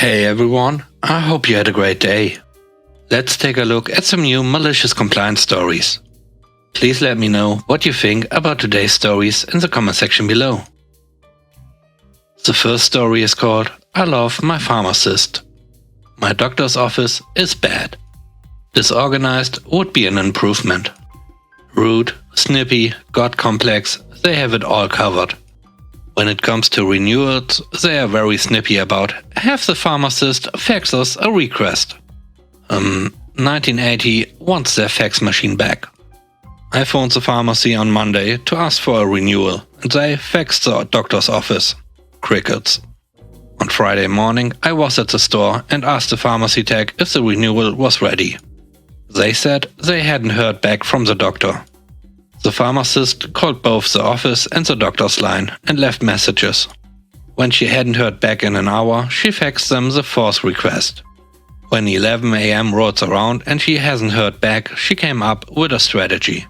Hey everyone, I hope you had a great day. Let's take a look at some new malicious compliance stories. Please let me know what you think about today's stories in the comment section below. The first story is called I Love My Pharmacist. My doctor's office is bad. Disorganized would be an improvement. Rude, snippy, god complex, they have it all covered. When it comes to renewals, they are very snippy about have the pharmacist fax us a request. 1980 wants their fax machine back. I phoned the pharmacy on Monday to ask for a renewal and they faxed the doctor's office. Crickets. On Friday morning I was at the store and asked the pharmacy tech if the renewal was ready. They said they hadn't heard back from the doctor. The pharmacist called both the office and the doctor's line and left messages. When she hadn't heard back in an hour, she faxed them the fourth request. When 11 AM rolls around and she hasn't heard back, she came up with a strategy.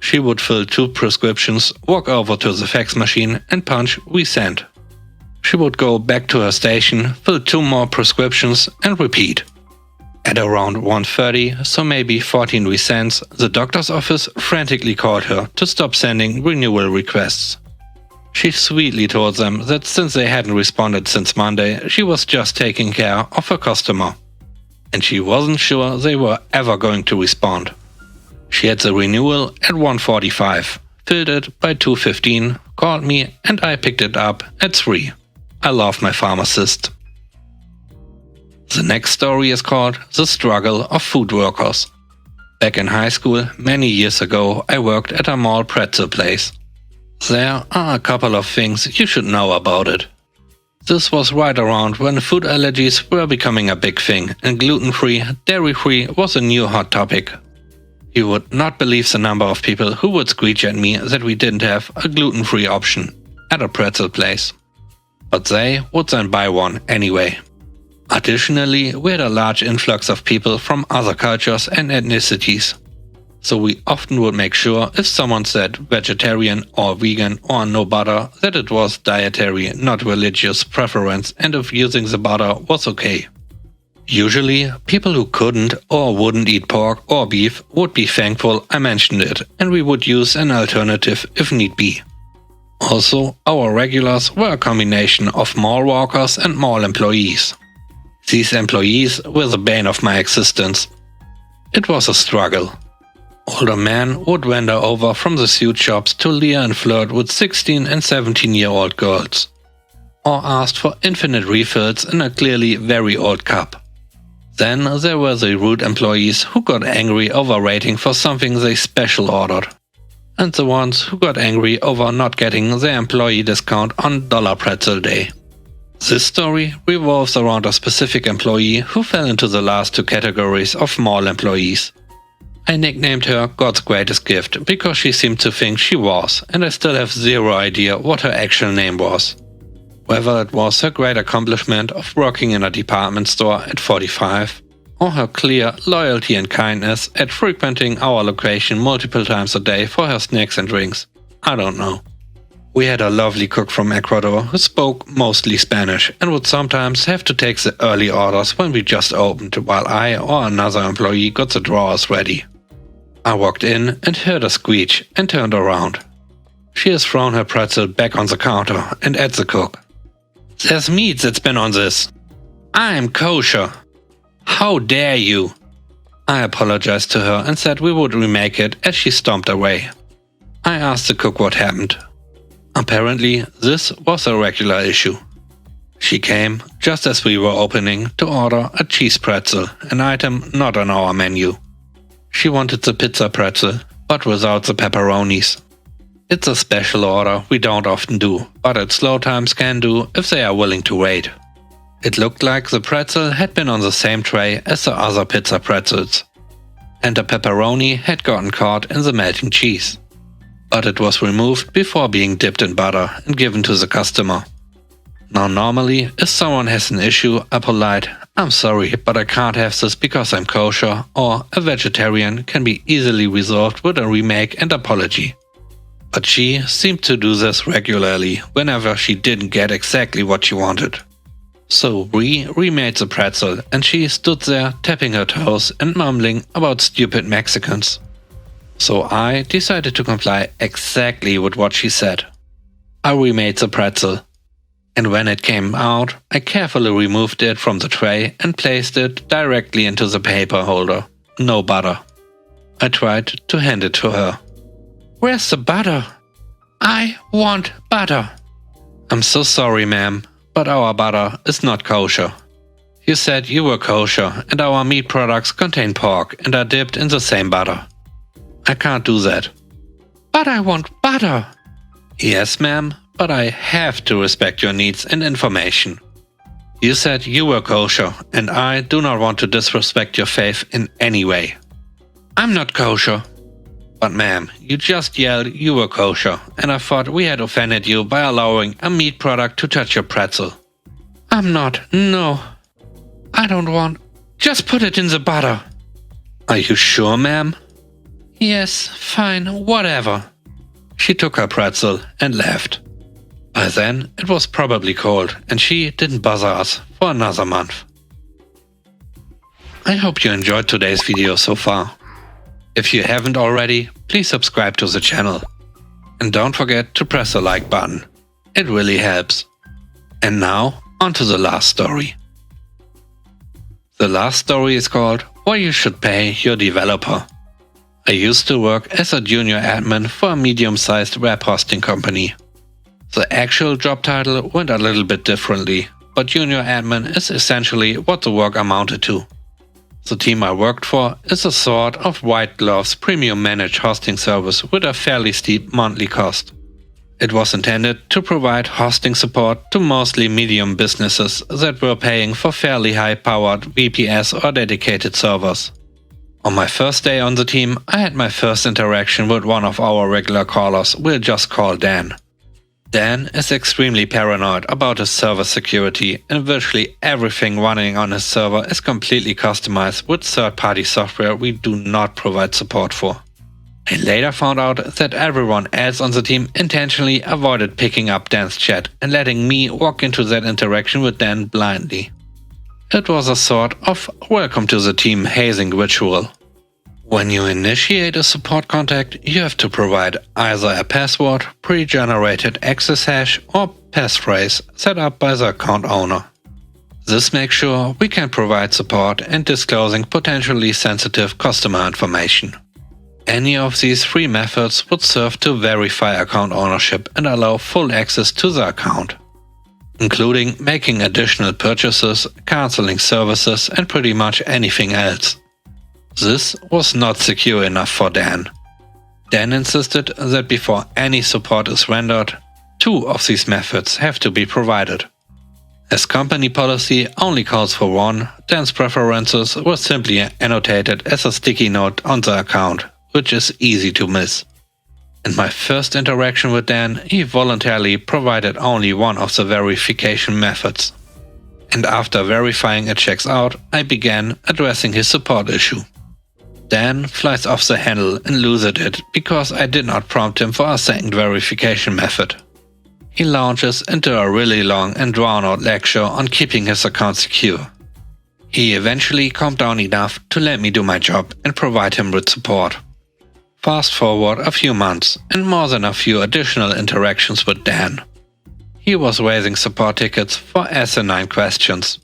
She would fill 2 prescriptions, walk over to the fax machine and punch "resend." She would go back to her station, fill 2 more prescriptions and repeat. At around 1:30, so maybe 14 resends, the doctor's office frantically called her to stop sending renewal requests. She sweetly told them that since they hadn't responded since Monday, she was just taking care of her customer. And she wasn't sure they were ever going to respond. She had the renewal at 1:45, filled it by 2:15, called me and I picked it up at 3. I love my pharmacist. The next story is called The Struggle of Food Workers. Back in high school, many years ago, I worked at a mall pretzel place. There are a couple of things you should know about it. This was right around when food allergies were becoming a big thing and gluten-free, dairy-free was a new hot topic. You would not believe the number of people who would screech at me that we didn't have a gluten-free option at a pretzel place. But they would then buy one anyway. Additionally, we had a large influx of people from other cultures and ethnicities. So we often would make sure if someone said vegetarian or vegan or no butter that it was dietary, not religious preference, and if using the butter was okay. Usually, people who couldn't or wouldn't eat pork or beef would be thankful I mentioned it and we would use an alternative if need be. Also, our regulars were a combination of mall workers and mall employees. These employees were the bane of my existence. It was a struggle. Older men would wander over from the suit shops to leer and flirt with 16 and 17-year-old girls. Or asked for infinite refills in a clearly very old cup. Then there were the rude employees who got angry over waiting for something they special ordered. And the ones who got angry over not getting their employee discount on Dollar Pretzel Day. This story revolves around a specific employee who fell into the last 2 categories of mall employees. I nicknamed her God's greatest gift because she seemed to think she was, and I still have zero idea what her actual name was. Whether it was her great accomplishment of working in a department store at 45, or her clear loyalty and kindness at frequenting our location multiple times a day for her snacks and drinks, I don't know. We had a lovely cook from Ecuador who spoke mostly Spanish and would sometimes have to take the early orders when we just opened while I or another employee got the drawers ready. I walked in and heard a screech and turned around. She has thrown her pretzel back on the counter and at the cook. "There's meat that's been on this. I'm kosher. How dare you?" I apologized to her and said we would remake it as she stomped away. I asked the cook what happened. Apparently, this was a regular issue. She came, just as we were opening, to order a cheese pretzel, an item not on our menu. She wanted the pizza pretzel, but without the pepperonis. It's a special order we don't often do, but at slow times can do if they are willing to wait. It looked like the pretzel had been on the same tray as the other pizza pretzels, and the pepperoni had gotten caught in the melting cheese. But it was removed before being dipped in butter and given to the customer. Now normally, if someone has an issue, a polite "I'm sorry, but I can't have this because I'm kosher" or "a vegetarian" can be easily resolved with a remake and apology. But she seemed to do this regularly whenever she didn't get exactly what she wanted. So we remade the pretzel and she stood there tapping her toes and mumbling about stupid Mexicans. So I decided to comply exactly with what she said. I remade the pretzel. And when it came out, I carefully removed it from the tray and placed it directly into the paper holder. No butter. I tried to hand it to her. "Where's the butter? I want butter." "I'm so sorry, ma'am, but our butter is not kosher. You said you were kosher and our meat products contain pork and are dipped in the same butter. I can't do that." "But I want butter." "Yes, ma'am, but I have to respect your needs and information. You said you were kosher and I do not want to disrespect your faith in any way." "I'm not kosher." "But ma'am, you just yelled you were kosher and I thought we had offended you by allowing a meat product to touch your pretzel." "I'm not, no. I don't want. Just put it in the butter." "Are you sure, ma'am?" "Yes, fine, whatever." She took her pretzel and left. By then, it was probably cold and she didn't bother us for another month. I hope you enjoyed today's video so far. If you haven't already, please subscribe to the channel. And don't forget to press the like button. It really helps. And now, on to the last story. The last story is called Why You Should Pay Your Developer. I used to work as a junior admin for a medium-sized web hosting company. The actual job title went a little bit differently, but junior admin is essentially what the work amounted to. The team I worked for is a sort of white gloves premium managed hosting service with a fairly steep monthly cost. It was intended to provide hosting support to mostly medium businesses that were paying for fairly high-powered VPS or dedicated servers. On my first day on the team, I had my first interaction with one of our regular callers we'll just call Dan. Dan is extremely paranoid about his server security and virtually everything running on his server is completely customized with third-party software we do not provide support for. I later found out that everyone else on the team intentionally avoided picking up Dan's chat and letting me walk into that interaction with Dan blindly. It was a sort of welcome to the team hazing ritual. When you initiate a support contact, you have to provide either a password, pre-generated access hash, or passphrase set up by the account owner. This makes sure we can provide support and disclosing potentially sensitive customer information. Any of these three methods would serve to verify account ownership and allow full access to the account, including making additional purchases, canceling services, and pretty much anything else. This was not secure enough for Dan. Dan insisted that before any support is rendered, two of these methods have to be provided. As company policy only calls for one, Dan's preferences were simply annotated as a sticky note on the account, which is easy to miss. In my first interaction with Dan, he voluntarily provided only one of the verification methods. And after verifying it checks out, I began addressing his support issue. Dan flies off the handle and loses it because I did not prompt him for a second verification method. He launches into a really long and drawn-out lecture on keeping his account secure. He eventually calmed down enough to let me do my job and provide him with support. Fast forward a few months and more than a few additional interactions with Dan. He was raising support tickets for asinine questions.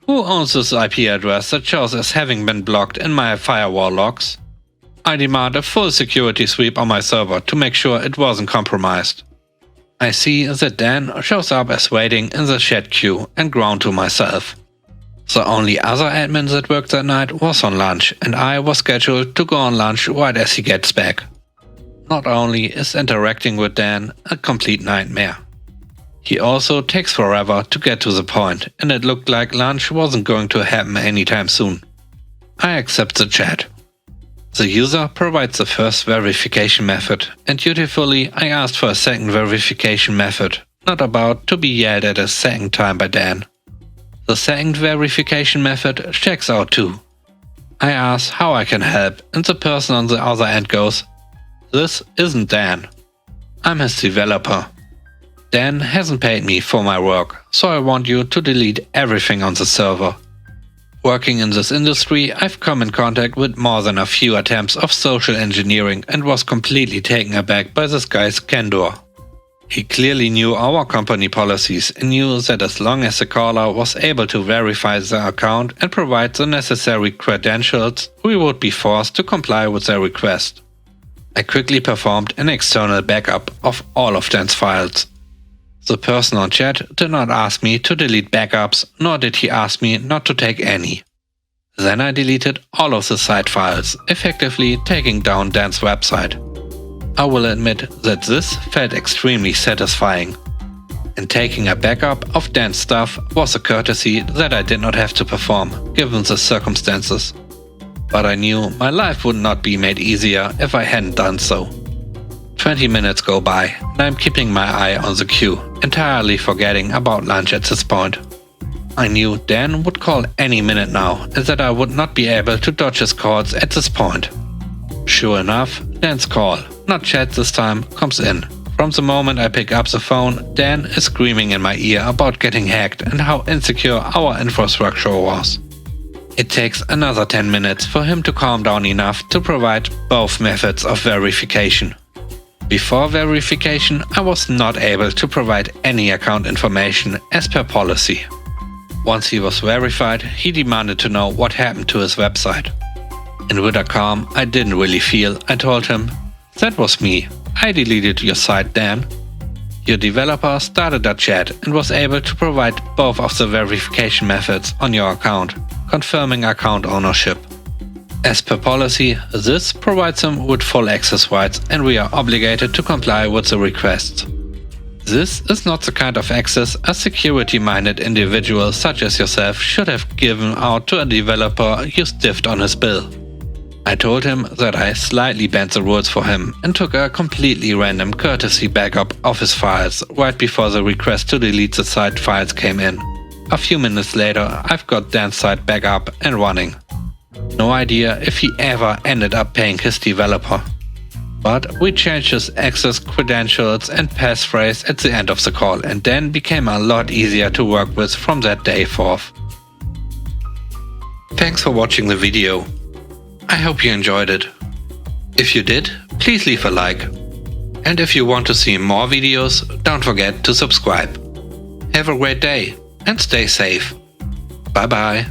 Who owns this IP address that shows as having been blocked in my firewall logs? I demand a full security sweep on my server to make sure it wasn't compromised. I see that Dan shows up as waiting in the chat queue and groan to myself. The only other admin that worked that night was on lunch and I was scheduled to go on lunch right as he gets back. Not only is interacting with Dan a complete nightmare, he also takes forever to get to the point and it looked like lunch wasn't going to happen anytime soon. I accept the chat. The user provides the first verification method and dutifully I asked for a second verification method, not about to be yelled at a second time by Dan. The second verification method checks out too. I ask how I can help and the person on the other end goes, "This isn't Dan. I'm his developer." Dan hasn't paid me for my work, so I want you to delete everything on the server. Working in this industry, I've come in contact with more than a few attempts of social engineering and was completely taken aback by this guy's candor. He clearly knew our company policies and knew that as long as the caller was able to verify their account and provide the necessary credentials, we would be forced to comply with their request. I quickly performed an external backup of all of Dan's files. The person on chat did not ask me to delete backups, nor did he ask me not to take any. Then I deleted all of the site files, effectively taking down Dan's website. I will admit that this felt extremely satisfying. And taking a backup of Dan's stuff was a courtesy that I did not have to perform, given the circumstances. But I knew my life would not be made easier if I hadn't done so. 20 minutes go by, and I'm keeping my eye on the queue, entirely forgetting about lunch at this point. I knew Dan would call any minute now, and that I would not be able to dodge his calls at this point. Sure enough, Dan's call, not chat this time, comes in. From the moment I pick up the phone, Dan is screaming in my ear about getting hacked and how insecure our infrastructure was. It takes another 10 minutes for him to calm down enough to provide both methods of verification. Before verification, I was not able to provide any account information as per policy. Once he was verified, he demanded to know what happened to his website. And with a calm I didn't really feel, I told him, "That was me. I deleted your site, Dan. Your developer started a chat and was able to provide both of the verification methods on your account, confirming account ownership. As per policy, this provides him with full access rights and we are obligated to comply with the requests. This is not the kind of access a security-minded individual such as yourself should have given out to a developer you stiffed on his bill." I told him that I slightly bent the rules for him and took a completely random courtesy backup of his files right before the request to delete the site files came in. A few minutes later, I've got Dan's site back up and running. No idea if he ever ended up paying his developer. But we changed his access credentials and passphrase at the end of the call, and Dan became a lot easier to work with from that day forth. Thanks for watching the video. I hope you enjoyed it. If you did, please leave a like. And if you want to see more videos, don't forget to subscribe. Have a great day and stay safe. Bye bye.